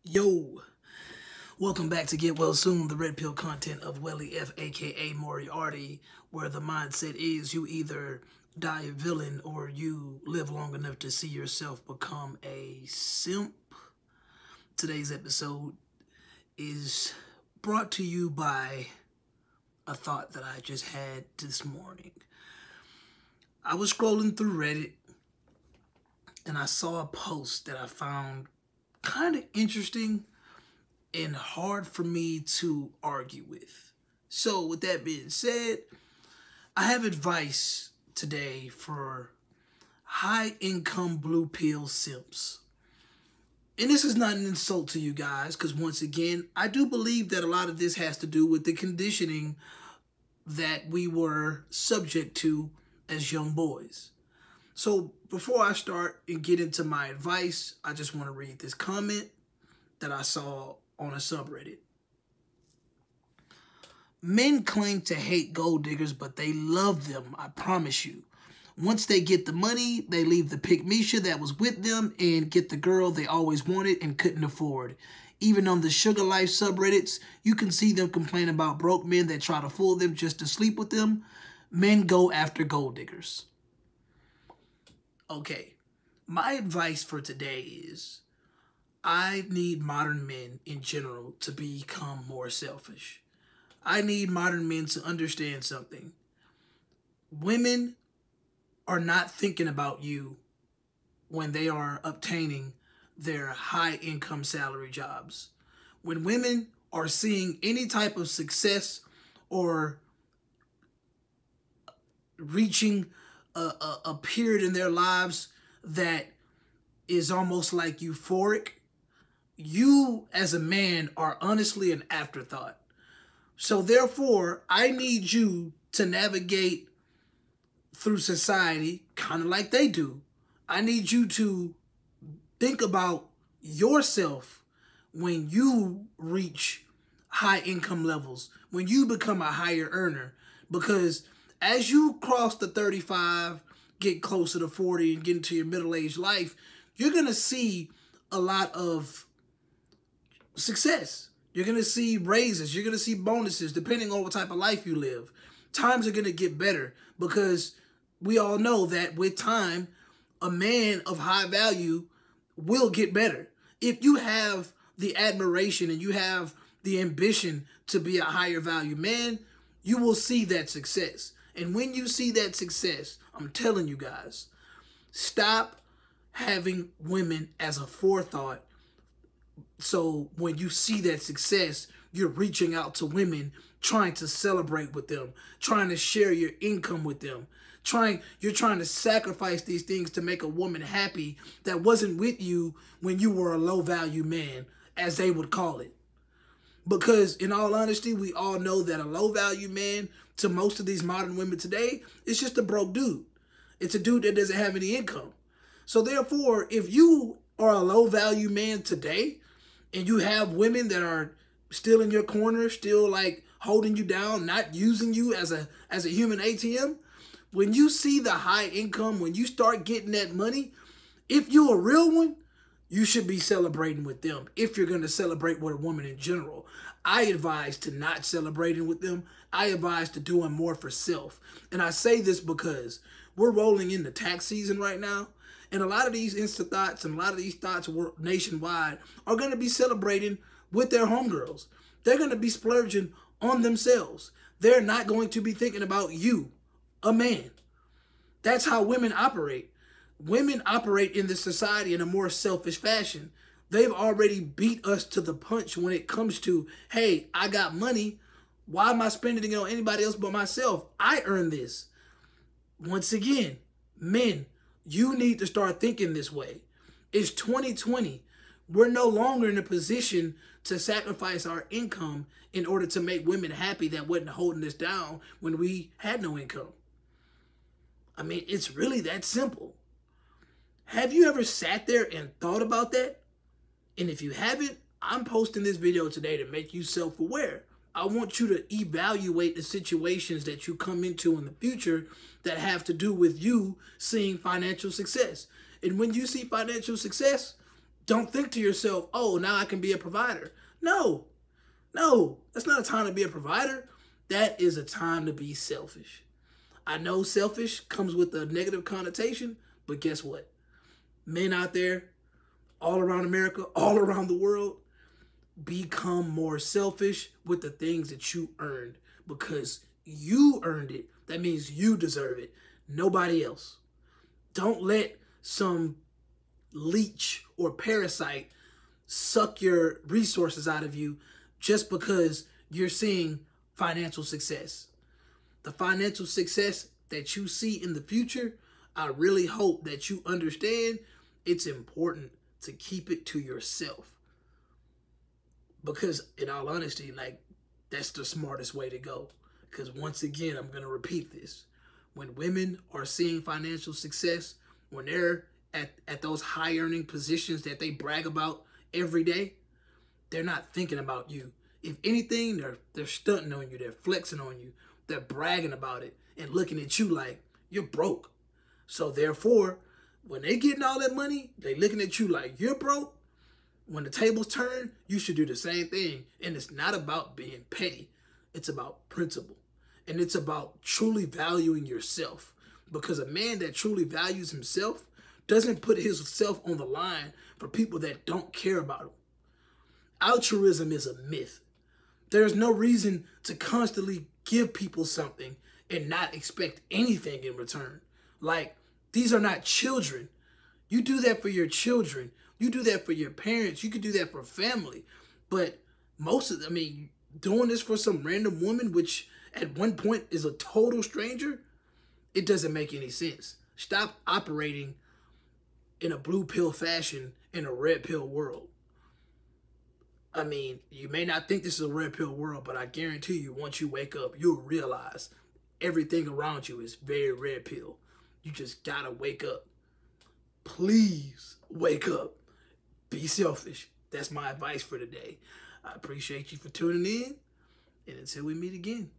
Yo, welcome back to Get Well Soon, the red pill content of Welly F, aka Moriarty, where the mindset is you either die a villain or you live long enough to see yourself become a simp. Today's episode is brought to you by a thought that I just had this morning. I was scrolling through Reddit and I saw a post that I found kind of interesting and hard for me to argue with. So with that being said, I have advice today for high income blue pill simps. And this is not an insult to you guys, because once again, I do believe that a lot of this has to do with the conditioning that we were subject to as young boys. So before I start and get into my advice, I just want to read this comment that I saw on a subreddit. Men claim to hate gold diggers, but they love them, I promise you. Once they get the money, they leave the pick-me-sha that was with them and get the girl they always wanted and couldn't afford. Even on the Sugar Life subreddits, you can see them complain about broke men that try to fool them just to sleep with them. Men go after gold diggers. Okay, my advice for today is I need modern men in general to become more selfish. I need modern men to understand something. Women are not thinking about you when they are obtaining their high income salary jobs. When women are seeing any type of success or reaching a period in their lives that is almost like euphoric, you as a man are honestly an afterthought. So therefore, I need you to navigate through society kind of like they do. I need you to think about yourself when you reach high income levels, when you become a higher earner, because as you cross the 35, get closer to 40 and get into your middle-aged life, you're going to see a lot of success. You're going to see raises. You're going to see bonuses depending on what type of life you live. Times are going to get better because we all know that with time, a man of high value will get better. If you have the admiration and you have the ambition to be a higher value man, you will see that success. And when you see that success, I'm telling you guys, stop having women as a forethought. So when you see that success, you're reaching out to women, trying to celebrate with them, trying to share your income with them. You're trying to sacrifice these things to make a woman happy that wasn't with you when you were a low value man, as they would call it. Because in all honesty, we all know that a low value man to most of these modern women today is just a broke dude. It's a dude that doesn't have any income. So therefore, if you are a low value man today and you have women that are still in your corner, still like holding you down, not using you as a human ATM, when you see the high income, when you start getting that money, if you're a real one, you should be celebrating with them. If you're going to celebrate with a woman in general, I advise to not celebrating with them. I advise to doing more for self. And I say this because we're rolling into tax season right now. And a lot of these Insta thoughts and a lot of these thoughts nationwide are going to be celebrating with their homegirls. They're going to be splurging on themselves. They're not going to be thinking about you, a man. That's how women operate. Women operate in this society in a more selfish fashion. They've already beat us to the punch when it comes to, hey, I got money. Why am I spending it on anybody else but myself? I earned this. Once again, men, you need to start thinking this way. It's 2020. We're no longer in a position to sacrifice our income in order to make women happy that wasn't holding us down when we had no income. I mean, it's really that simple. Have you ever sat there and thought about that? And if you haven't, I'm posting this video today to make you self-aware. I want you to evaluate the situations that you come into in the future that have to do with you seeing financial success. And when you see financial success, Don't think to yourself, oh, now I can be a provider. No, no, that's not a time to be a provider. That is a time to be selfish. I know selfish comes with a negative connotation, but guess what? Men out there, all around America, all around the world, become more selfish with the things that you earned because you earned it. That means you deserve it, nobody else. Don't let some leech or parasite suck your resources out of you just because you're seeing financial success. The financial success that you see in the future, I really hope that you understand it's important to keep it to yourself. Because in all honesty, like, that's the smartest way to go. Because once again, I'm going to repeat this. When women are seeing financial success, when they're at those high earning positions that they brag about every day, they're not thinking about you. If anything, they're stunting on you, they're flexing on you, they're bragging about it and looking at you like you're broke. So therefore, when they getting all that money, they looking at you like you're broke. When the tables turn, you should do the same thing. And it's not about being petty. It's about principle. And it's about truly valuing yourself. Because a man that truly values himself doesn't put himself on the line for people that don't care about him. Altruism is a myth. There's no reason to constantly give people something and not expect anything in return. Like, these are not children. You do that for your children. You do that for your parents. You could do that for family. But doing this for some random woman, which at one point is a total stranger, it doesn't make any sense. Stop operating in a blue pill fashion in a red pill world. I mean, you may not think this is a red pill world, but I guarantee you, once you wake up, you'll realize everything around you is very red pill. You just gotta wake up. Please wake up. Be selfish. That's my advice for today. I appreciate you for tuning in, and until we meet again.